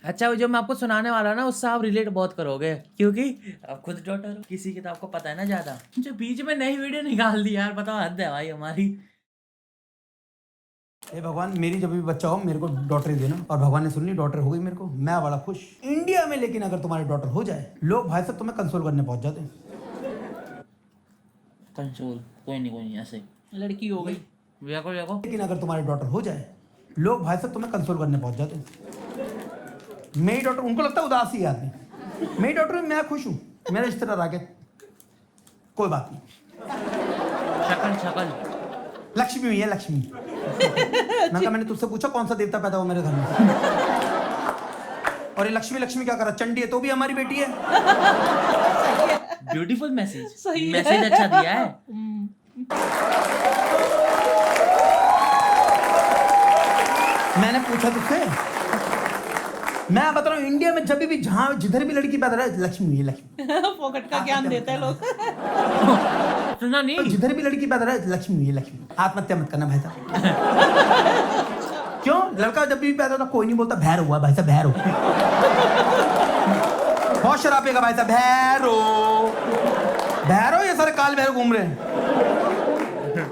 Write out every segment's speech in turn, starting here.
अच्छा, वो जो मैं आपको सुनाने वाला ना उससे आप रिलेट बहुत करोगे, क्योंकि आप खुद डॉटर हो, किसी की तो आपको पता है ना ज्यादा। जो बीच में नई वीडियो निकाल दी यार, बताओ, हद है भाई हमारी। हे भगवान, मेरी जब भी बच्चा हो मेरे को डॉटर ही देना। और भगवान ने सुन ली, डॉटर हो गई मेरे को, मैं बड़ा खुश इंडिया में। लेकिन अगर तुम्हारी डॉटर हो जाए, लोग भाई साहब तुम्हें कंसोल करने पहुंच जाते हैं। कंसोल कोई नहीं ऐसे। लड़की हो गई। देखो देखो, लेकिन अगर तुम्हारी डॉटर हो जाए, लोग भाई साहब तुम्हें कंसोल करने पहुंच जाते हैं। मेरी डॉटर, उनको लगता है उदास ही आदमी, मेरी डॉटर मैं खुश हूँ, मेरा रिश्तेदार आगे कोई बात नहीं। शक्ल लक्ष्मी हुई है, लक्ष्मी। मैं कहा, मैंने तुझसे पूछा कौन सा देवता पैदा हुआ मेरे घर में? और ये लक्ष्मी लक्ष्मी क्या करा? चंडी है तो भी हमारी बेटी है। ब्यूटीफुल मैसेज, सही है। मैसेज अच्छा दिया है। मैंने पूछा तुझसे, मैं बता रहा हूँ, इंडिया में जब भी जहां जिधर भी लड़की पैदा रहे, लक्ष्मी हुई है, लक्ष्मी। फोकट का ज्ञान देते हैं लोग। सुना नहीं? जिधर भी लड़की पैदा रहे, लक्ष्मी हुई है, लक्ष्मी। आत्महत्या मत करना भाई साहब। क्यों? लड़का जब भी पैदा होता कोई नहीं बोलता भैर हुआ भाई साहब, भैर हो। बहुत शराब का भाई साहब, भैरो भैरो, ये सारे काल भैर घूम रहे हैं।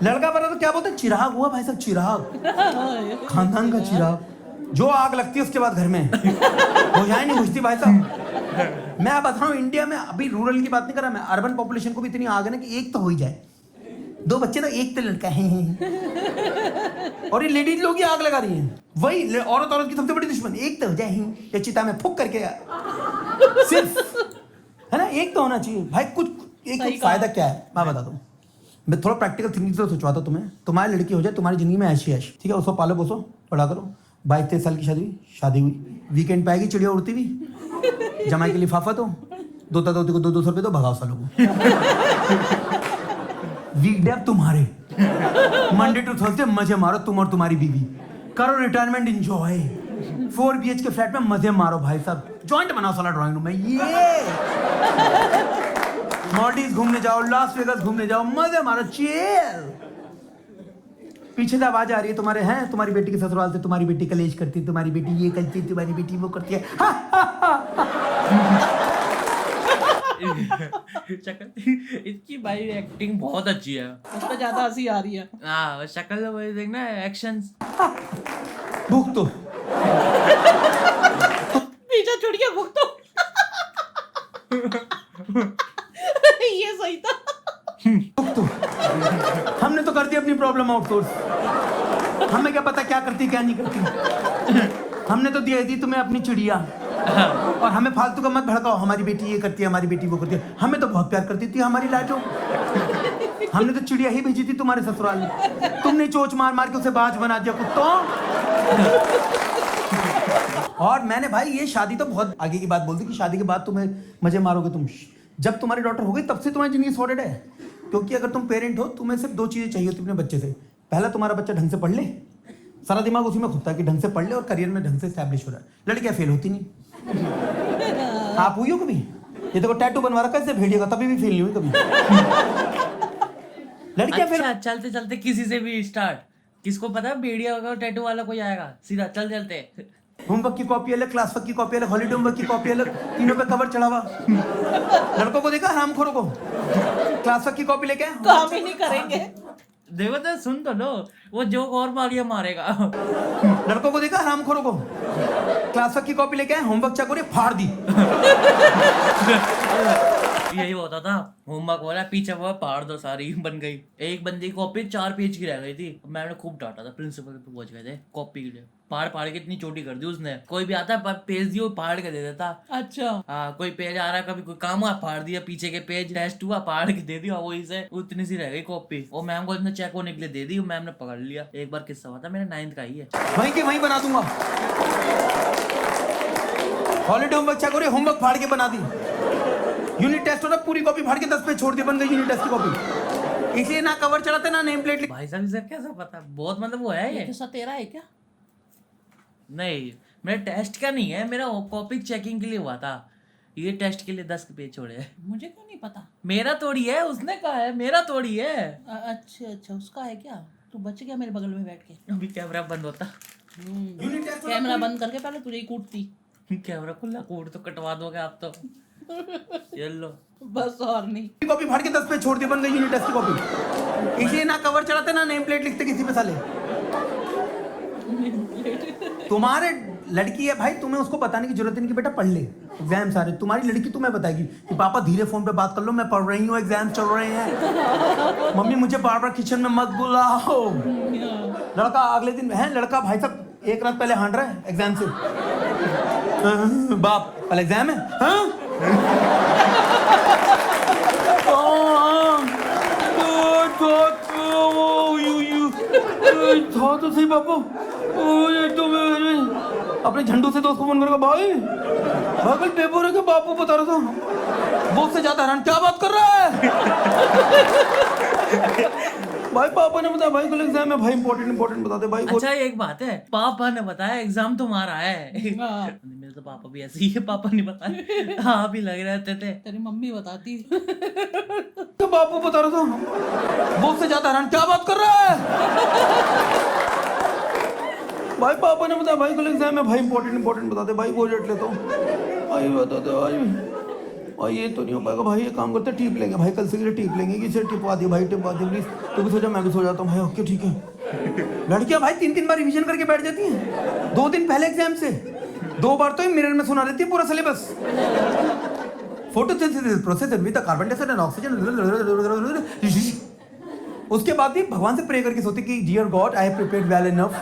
लड़का पैदा तो क्या बोलते हैं? चिराग हुआ भाई साहब, चिराग, खानदान का चिराग। जो आग लगती है उसके बाद घर में बुझाई नहीं बुझती भाई साहब। मैं बता रहा हूँ, इंडिया में अभी रूरल की बात नहीं कर रहा मैं, अर्बन पॉपुलेशन को भी इतनी आग है ना कि एक तो हो ही जाए, 2 बच्चे तो एक तो लड़का है। और ये लेडीज लोग ही आग लगा रही हैं। वही औरत की सबसे बड़ी दुश्मन, एक तो हो जाए या चिता में फूक करके, सिर्फ है ना, एक तो होना चाहिए भाई। कुछ फायदा क्या है मैं बता दूं। मैं थोड़ा प्रैक्टिकल थिंकिंग से सोचवाता हूं तुम्हें। तुम्हारी लड़की हो जाए, तुम्हारी जिंदगी में ऐसी ऐश, ठीक है, उसको पालो पोसो, बड़ा करो। 22-23 साल की शादी हुई, वीकेंड पे आएगी चिड़िया उड़ती हुई, जमाई के लिफाफा दो, दोता दोती को 200 रुपये दो, भगाओ सालों को। वीकडे अब तुम्हारे, मंडे टू थर्सडे मजे मारो तुम और तुम्हारी बीवी, करो रिटायरमेंट एंजॉय, 4 BH के फ्लैट में मजे मारो भाई साहब, जॉइंट बनाओ साला ड्राइंग रूम में, ये मॉल्डीव घूमने जाओ, लास वेगास घूमने जाओ, मजे मारो, चिल। पीछे से आवाज आ रही है तुम्हारे, हैं तुम्हारी बेटी के ससुराल से, तुम्हारी बेटी कलेश करती है, तुम्हारी बेटी ये करती है, तुम्हारी बेटी वो करती है। इसकी भाई एक्टिंग बहुत अच्छी है। उस पर ज्यादा हंसी आ रही है। हाँ, शक्ल वही देखना, एक्शंस। भूख तो पीछे चुड़िया भुगतो। ये सही था। तो हमने तो कर दी अपनी प्रॉब्लम आउटसोर्स। हमें क्या पता क्या करती क्या नहीं करती। हमने तो दे दी तुम्हें अपनी चिड़िया, और हमें फालतू का मत भड़काओ। हमारी बेटी ये करती है, हमारी बेटी वो करती है। हमें तो बहुत प्यार करती थी हमारी लाडो। हमने तो चिड़िया ही भेजी थी तुम्हारे ससुराल में, तुमने चोच मार मार के उसे बाज बना दिया कुत्तों। और मैंने भाई ये शादी तो बहुत आगे की बात बोल दी कि शादी के बाद तुम्हें मजे मारोगे तुम। जब तुम्हारी डॉटर हो गई तब से तुम्हारी जिंदगी सॉर्टेड है। क्योंकि अगर तुम पेरेंट हो, तुम्हें सिर्फ 2 चीजें चाहिए होती अपने बच्चे से। पहला, तुम्हारा बच्चा ढंग से पढ़ ले, सारा दिमाग उसी में खुदता है कि ढंग से पढ़ ले और करियर में ढंग से एस्टैब्लिश हो रहा है। लड़कियां फेल होती नहीं। आप हुई हो कभी? ये देखो टैटू बनवा रखा है भेड़िए का, तभी भी फेल नहीं हुई कभी। लड़कियां फेल। अच्छा, चलते चलते किसी से भी स्टार्ट। किसको पता बेड़िया होगा, टैटू वाला कोई आएगा, सीधा चल चलते। होमवर्क की कॉपी अलग, क्लास वर्क की कॉपी अलग, हॉलीडे होमवर्क की कॉपी अलग, तीनों पे कवर चढ़ा हुआ। लड़कों को देखा हरामखोरों को, क्लास वर्क की कॉपी लेके काम ही नहीं करेंगे। देखो तो सुन तो लो, वो जोक और मारिया मारेगा। लड़कों को देखा हरामखोरों को, क्लास वर्क की कॉपी लेके होमवर्क चेक हो रही, फाड़ दी। यही होता था, होमवर्क हो रहा है, पीछे वो पहाड़ दो, सारी बन गई। एक बंदी की कॉपी 4 पेज की रह गई थी। मैम ने खूब डांटा था, प्रिंसिपल पे पहुंच गए थे कॉपी के लिए। पहाड़ के इतनी छोटी कर दी उसने। कोई भी आता पेज दियो पहाड़ के दे देता। अच्छा। हाँ, कोई पेज आ रहा है, कभी कोई काम हुआ फाड़ दिया, पीछे के पेज टेस्ट हुआ पहाड़ के दे दिया, वही से उतनी सी रह गई कॉपी। और मैम को इसने चेक होने के लिए दे दी, मैम ने पकड़ लिया। एक बार किस्सा हुआ था, मेरे 9th का ही है। वहीं के वहीं बना दूंगा। हॉलीडे होमवर्क चेक हो रही, होमवर्क फाड़ के बना दी। यूनिट टेस्ट हो रहा, पूरी कॉपी फाड़ के 10 पेज छोड़ दी, बन गई यूनिट टेस्ट की कॉपी। इसलिए ना कवर चढ़ाते ना नेम प्लेट। भाई साहब इसे कैसा पता? बहुत मतलब वो है ये। जैसा तेरा है क्या? नहीं, मेरा टेस्ट का नहीं है, मेरा कॉपी चेकिंग के लिए हुआ था। ये टेस्ट के लिए 10 पेज छोड़े हैं। मुझे क्यों नहीं पता? मेरा थोड़ी है, उसने कहा है, मेरा थोड़ी है। अच्छा, उसका है क्या? तू बच गया मेरे बगल में बैठ के। अभी कैमरा बंद होता। कैमरा बंद करके पहले तुझे ही कूटती। कैमरा खुला कोड तो कटवा दोगे आप तो। ये लो बस और नहीं। कॉपी फाड़ के 10 पे छोड़ दी, बन गई यूनिट टेस्ट की कॉपी। इसलिए ना कवर चढ़ाते ना नेम प्लेट लिखते किसी पे साले। तुम्हारे लड़की है भाई, तुम्हें उसको बताने की जरूरत नहीं कि बेटा पढ़ ले, एग्जाम सारे। तुम्हारी लड़की तुम्हें बताएगी कि पापा धीरे फोन पे बात कर लो, मैं पढ़ रही हूँ, एग्जाम चल रहे हैं, मम्मी मुझे बार बार किचन में मत बुलाओ। लड़का अगले दिन है, लड़का भाई साहब एक रात पहले हांड रहा है एग्जाम से। बाप कल एग्जाम है, हाँ? था तो सही पापा, अपने झंडू से दोस्त को फोन करेगा, भाई कल पेपर है कि बापू बता रहा था, वो से ज्यादा हैरान क्या बात कर रहा है। भाई पापा ने बताया भाई कल एग्जाम है, भाई इंपॉर्टेंट बताते भाई। अच्छा एक बात है, पापा ने बताया एग्जाम तुम्हारा है। हाँ। मेरे तो पापा भी ऐसे ही है, पापा नहीं बताया। हाँ भी लग रहे थे। तेरी मम्मी बताती। तो बापू बता रहा था, वो से ज्यादा हैरान क्या बात कर रहा है। भाई पापा ने बताया भाई कल एग्जाम है, भाई इंपॉर्टेंट बताते भाई, वो रेट लेता हूँ भाई, बताते भाई ये तो नहीं हो पाएगा भाई, ये काम करते टिप लेंगे भाई, कल से टिप लेंगे, किसे टिपवा दी भाई, टिपवा दी प्लीज, तू भी सो जा मैं भी सो जाता हूँ भाई, ओके ठीक है। लड़कियां भाई 3 बार रिवीजन करके बैठ जाती हैं 2 दिन पहले एग्जाम से, 2 बार तो मिरर में सुना देती है पूरा syllabus. Photosynthesis process with carbon dioxide and oxygen. उसके बाद भी भगवान से प्रे करके सोती कि dear God I have prepared well enough,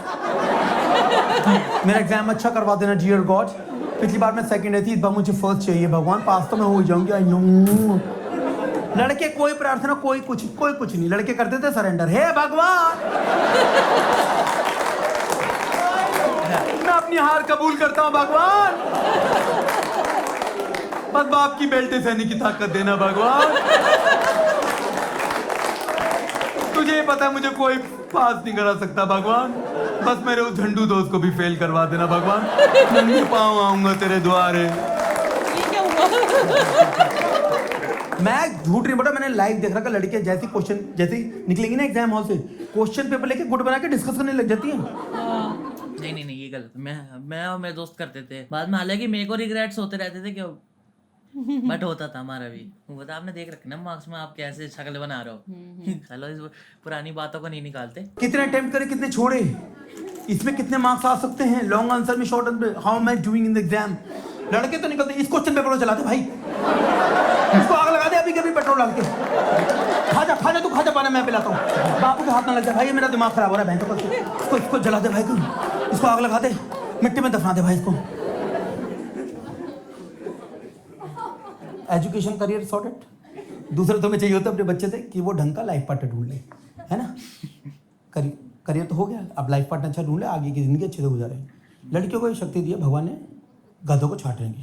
मेरा एग्जाम अच्छा करवा देना डियर गॉड, पिछली बार मैं सेकंड आई थी, इस बार मुझे फर्स्ट चाहिए भगवान, पास तो मैं हो जाऊंगी, आई नो। लड़के कोई प्रार्थना कोई कुछ नहीं, लड़के करते थे सरेंडर, हे भगवान मैं अपनी हार कबूल करता हूँ भगवान, बस बाप की बेल्टे सहने की ताकत देना भगवान, तुझे ये पता है मुझे कोई पास नहीं करा सकता भगवान, बस मेरे उस झंडू दोस्त को भी फेल करवा देना भगवान, नंगे पाँव आऊंगा तेरे द्वारे। ये क्या हुआ? मैं झूठ नहीं बोला, मैंने लाइव देख रखा, लड़कियां जैसे क्वेश्चन जैसे ही निकलेंगी ना एग्जाम हॉल से, क्वेश्चन पेपर लेके गुट बना के डिस्कस करने लग जाती हैं। नहीं ये गलत। मैं और मेरे दोस्त करते थे बाद में, हालांकि मेरे को रिग्रेट्स होते रहते थे क्यों, बट होता था हमारा भी। वो तो आपने देख रखे ना मार्क्स में, आप कैसे शक्ल बना रहे हो। चलो इस पुरानी बातों को नहीं निकालते। कितने अटेम्प्ट करे कितने छोड़े, इसमें कितने मार्क्स आ सकते हैं, लॉन्ग आंसर में short answer, how am I doing in the exam. लड़के तो निकलते इस क्वेश्चन पेपर को चलाते भाई, इसको आग लगा दे अभी कभी पेट्रोल डाल के, खा जा तू खा जा, पाना मैं पिलाता हूँ, बापू के हाथ ना लग जा भाई, मेरा दिमाग खराब हो रहा है बहन, इसको जला दे भाई, इसको आग लगा दे, मिट्टी में दफना दे भाई इसको। Education career sorted. दूसरा तुम्हें चाहिए होता अपने बच्चे से कि वो ढंग का लाइफ पार्टनर ढूंढ ले, है ना, करियर तो हो गया, अब लाइफ पार्टनर अच्छा ढूंढ ले, आगे की जिंदगी अच्छे से गुजारे। लड़कियों को ये शक्ति दी है भगवान ने, गधों को छाटने की।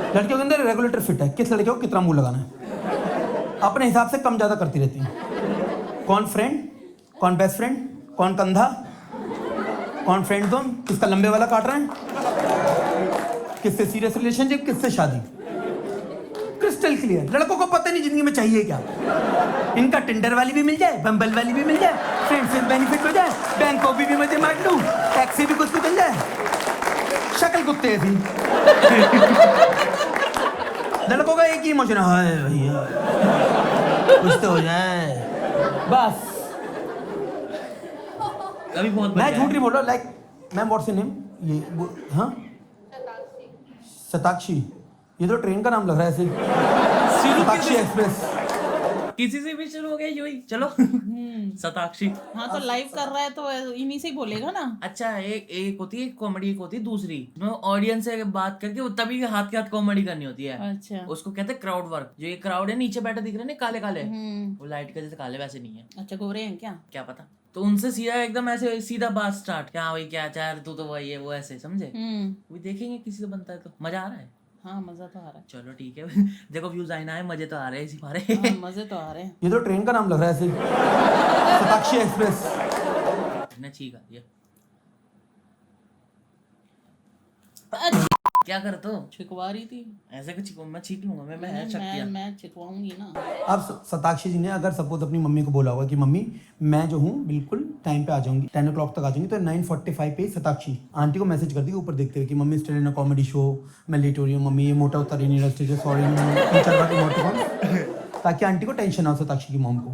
लड़कियों के अंदर रेगुलेटर फिट है, किस लड़के को कितना मुंह लगाना है, अपने हिसाब से कम ज़्यादा करती रहती है। कौन फ्रेंड, कौन बेस्ट फ्रेंड, कौन कंधा, कौन फ्रेंड जोन, किसका लंबे वाला काट रहे हैं, किससे सीरियस रिलेशनशिप, किससे शादी, क्रिस्टल क्लियर। लड़कों को पता नहीं जिंदगी में चाहिए क्या, इनका टिंडर वाली भी मिल जाए, बम्बल वाली भी मिल जाए, फ्रेंड से बेनिफिट हो जाए, बैंक को भी मजे मार लूं, टैक्स से भी कुछ मिल जाए, शक्ल कुत्ते थी। लड़कों का एक ही इमोशन है भैया, कुछ तो हो जाए बस। अभी बहुत मैं झूठ नहीं बोल रहा, like ma'am what's your name, ये हाँ शताक्षी, ये तो ट्रेन का नाम लग रहा है ऐसे, शताक्षी एक्सप्रेस। किसी से भी शुरू हो गया यूं ही, चलो शताक्षी। हाँ तो लाइव कर रहा है तो इन्हीं से ही बोलेगा ना। अच्छा एक होती है कॉमेडी, एक होती है दूसरी, उसमें ऑडियंस से बात करके वो तभी हाथ के हाथ कॉमेडी करनी होती है। अच्छा उसको कहते हैं क्राउड वर्क। जो ये क्राउड है नीचे बैठे दिख रहे हैं काले काले, वो लाइट के जैसे काले वैसे नहीं है, अच्छा गोरे हैं क्या पता। तो उनसे सीधा एकदम ऐसे सीधा बात स्टार्ट, क्या भाई क्या चाह रहे, तू तो वही है वो, ऐसे समझे। वो देखेंगे किसी से बनता है तो मजा आ रहा है। हाँ मजा तो आ रहा है। चलो ठीक है देखो व्यूज आए ना आए, मजे तो आ रहे हैं इसी बारे। हाँ, मजे तो आ रहे हैं। ये तो ट्रेन का नाम लग रहा है ऐसे, शताक्षी एक्सप्रेस। ने ठीक आ दिया। क्या कर तो छिकवा रही थी। ऐसे कुछ मैं छीक लूंगा मैं शक्तियाँ। मैं छिकवाऊंगी ना। अब सताक्षी जी ने अगर सपोज अपनी मम्मी को बोला होगा कि मम्मी मैं जो हूँ बिल्कुल टाइम पे आ जाऊंगी, 10 o'clock तक आ जाऊंगी, तो 9:45 पे सताक्षी आंटी को मैसेज कर दी ऊपर देखते हुए कि mummy still in a comedy show, मैं लेट हो रही हूँ मम्मी, ये मोटा उतर ही नहीं रहा स्टेज, सॉरी ताकि आंटी को टेंशन ना हो सताक्षी की मॉम को,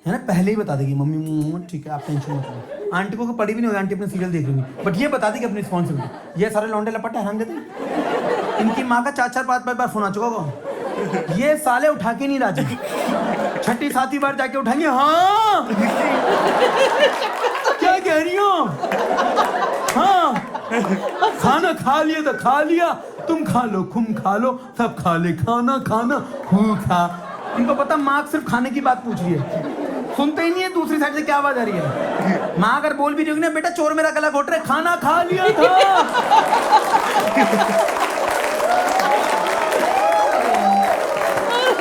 है ना, पहले ही बता देगी मम्मी ठीक है आप टेंशन मत लो। आंटी को पड़ी भी नहीं होगी, आंटी अपने सीरियल देख रही होगी, बट ये बता देगी अपनी रिस्पॉन्सिबिलिटी। ये सारे लौंडे लपटे हराम देते, इनकी माँ का 4-4 5-5 बार फोन आ चुका होगा, ये साले उठा के नहीं राजी, 6ठी 7वीं बार जाके उठाएंगे। हाँ क्या कह रही हो? हाँ खाना खा लिया तो खा लिया, तुम खा लो खा लो, सब खा ले, खाना खाना खा। इनको पता माँ सिर्फ खाने की बात पूछ रही है, सुनते ही नहीं है दूसरी साइड से क्या आवाज आ रही है। माँ अगर बोल भी रही होगी ना, बेटा चोर मेरा गला घोट रहे, खाना खा लिया था।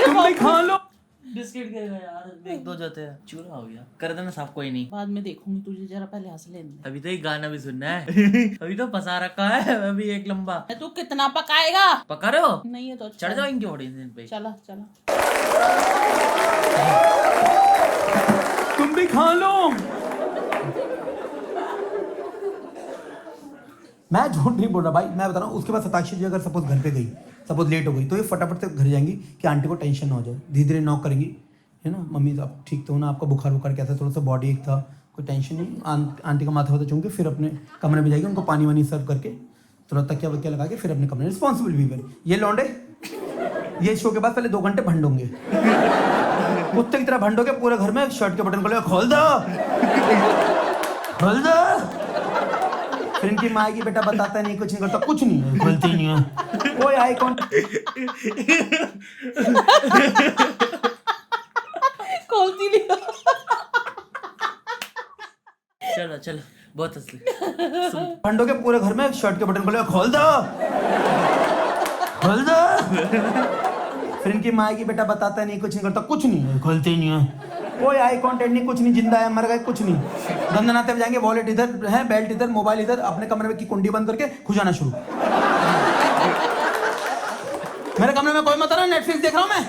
तुम भी खा लो। बिस्किट गिर गया यार, एक दो जोते हैं, चूरा हो गया, कर देना साफ, कोई नहीं। बाद में देखूंगी तुझे, जरा पहले हंस लेने दे। अभी तो एक गाना भी सुनना है। अभी तो फंसा रखा है अभी एक लंबा। तू कितना पकाएगा? पका रहे हो? नहीं है तो चढ़ जाओ इनके ऑडियंस पे। चला चला। तुम भी खा लो। मैं झूठ नहीं बोल रहा भाई, मैं बता रहा हूँ। उसके बाद सताक्षी जी अगर सपोज घर पे गई, सपोज लेट हो गई, तो ये फटाफट से घर जाएंगी कि आंटी को टेंशन ना हो जाए, धीरे धीरे नॉक करेंगी, है ना, मम्मी आप ठीक तो हो ना, आपका बुखार वुखार कैसा, थोड़ा सा बॉडी एक था, कोई टेंशन नहीं। आंटी का माथा वाथा चूम के फिर अपने कमरे में जाएगी, उनको पानी वानी सर्व करके थोड़ा तकिया वकिया लगा के फिर अपने कमरे, रिस्पॉन्सिबल वीवर। ये लौंडे ये शो के बाद पहले 2 घंटे भंडोंगे, कुत्ते की तरह भंडोगे पूरे घर में, शर्ट के बटन को लेकर खोल दो खोल दो। फिर इनकी माँ की बेटा बताता नहीं, कुछ नहीं करता, कुछ नहीं है, खोलती नहीं है कोई आई कौन। खोलती नहीं। चलो चलो बहुत हंस भंडोगे पूरे घर में, शर्ट के बटन को लेकर खोल दो खोल दो। फिर इनकी माँ की बेटा बताता नहीं, कुछ नहीं करता, कुछ नहीं है, खोलती नहीं है कोई आई कांटेक्ट नहीं, कुछ नहीं, जिंदा है मर गए कुछ नहीं। दंदनाते हुए जाएंगे, वॉलेट इधर है, बेल्ट इधर, मोबाइल इधर, अपने कमरे में की कुंडी बंद करके खुजाना शुरू। मेरे कमरे में कोई मत रहा, नेटफ्लिक्स देख रहा हूं मैं।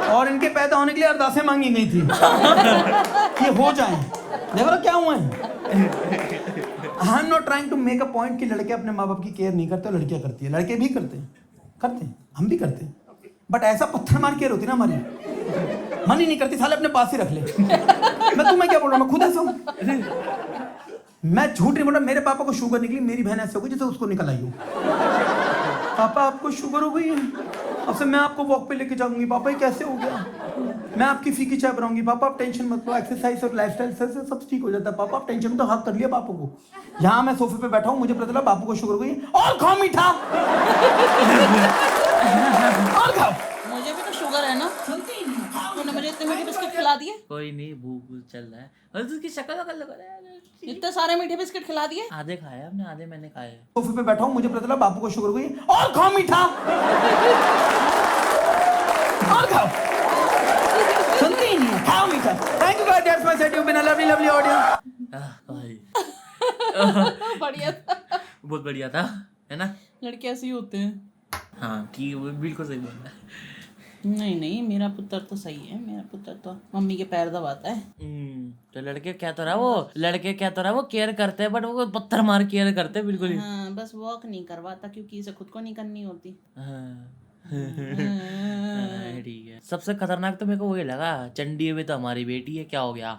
और इनके पैदा होने के लिए अरदासें मांगी गई थी कि हो जाए, देखो ना क्या हुआ है। I am not trying to make a point कि लड़के अपने माँ बाप की केयर नहीं करते, लड़कियां करती है, लड़के भी करते हैं, हम भी करते हैं, बट ऐसा पत्थर मार केयर होती ना हमारी, मन ही नहीं करती, साले अपने पास ही रख ले। मैं तुम्हें क्या बोल रहा हूँ, मैं खुद ऐसा हूँ, मैं झूठ नहीं बोल रहा। मेरे पापा को शुगर निकली, मेरी बहन ऐसे हो गई जैसे उसको निकल आई हो। पापा आपको शुगर हो गई है, अब से मैं आपको वॉक पे लेके जाऊंगी। पापा ये कैसे हो गया? मैं आपकी फीकी चाय बनाऊंगी। पापा आप टेंशन मत लो, एक्सरसाइज और लाइफस्टाइल से सब ठीक हो जाता है। पापा आप टेंशन, तो हक कर लिया पापा को। यहाँ मैं सोफे पे बैठा हूँ, मुझे पता चला बापू को शुगर हो गई है, और खाओ मीठा और खाओ। मुझे भी तो शुगर है ना, सुनती ही नहीं। तूने मुझे इतने मीठे बिस्किट खिला दिए। कोई नहीं, भूख चल रहा है। और तो उसकी शक्ल वकल लगा रहा है, इतने सारे मीठे बिस्किट खिला दिए। आधे खाए हमने, आधे मैंने खाए। सोफे पे बैठा हूँ, मुझे पता चला बापू को शुगर हो गई है, और खाओ मीठा और खाओ। सुनती ही नहीं है, खाओ मीठा। Thank you guys, that's my set, you been a lovely lovely audience. भाई बढ़िया था, बहुत बढ़िया था, है ना। लड़के ऐसे ही होते हैं। हाँ ठीक, वो बिल्कुल सही बोल रहा है। नहीं नहीं, मेरा पुत्र तो सही है, मेरा पुत्र तो मम्मी के पैर दबाता है। तो लड़के क्या तो रहा वो केयर करते हैं, बट वो पत्थर मार केयर करते हैं बिल्कुल ही। हाँ, बस वॉक नहीं करवाता क्योंकि इसे खुद को नहीं करनी होती। हाँ। ठीक है। सबसे खतरनाक तो मेरे को वही लगा, चंडी में तो हमारी बेटी है, क्या हो गया।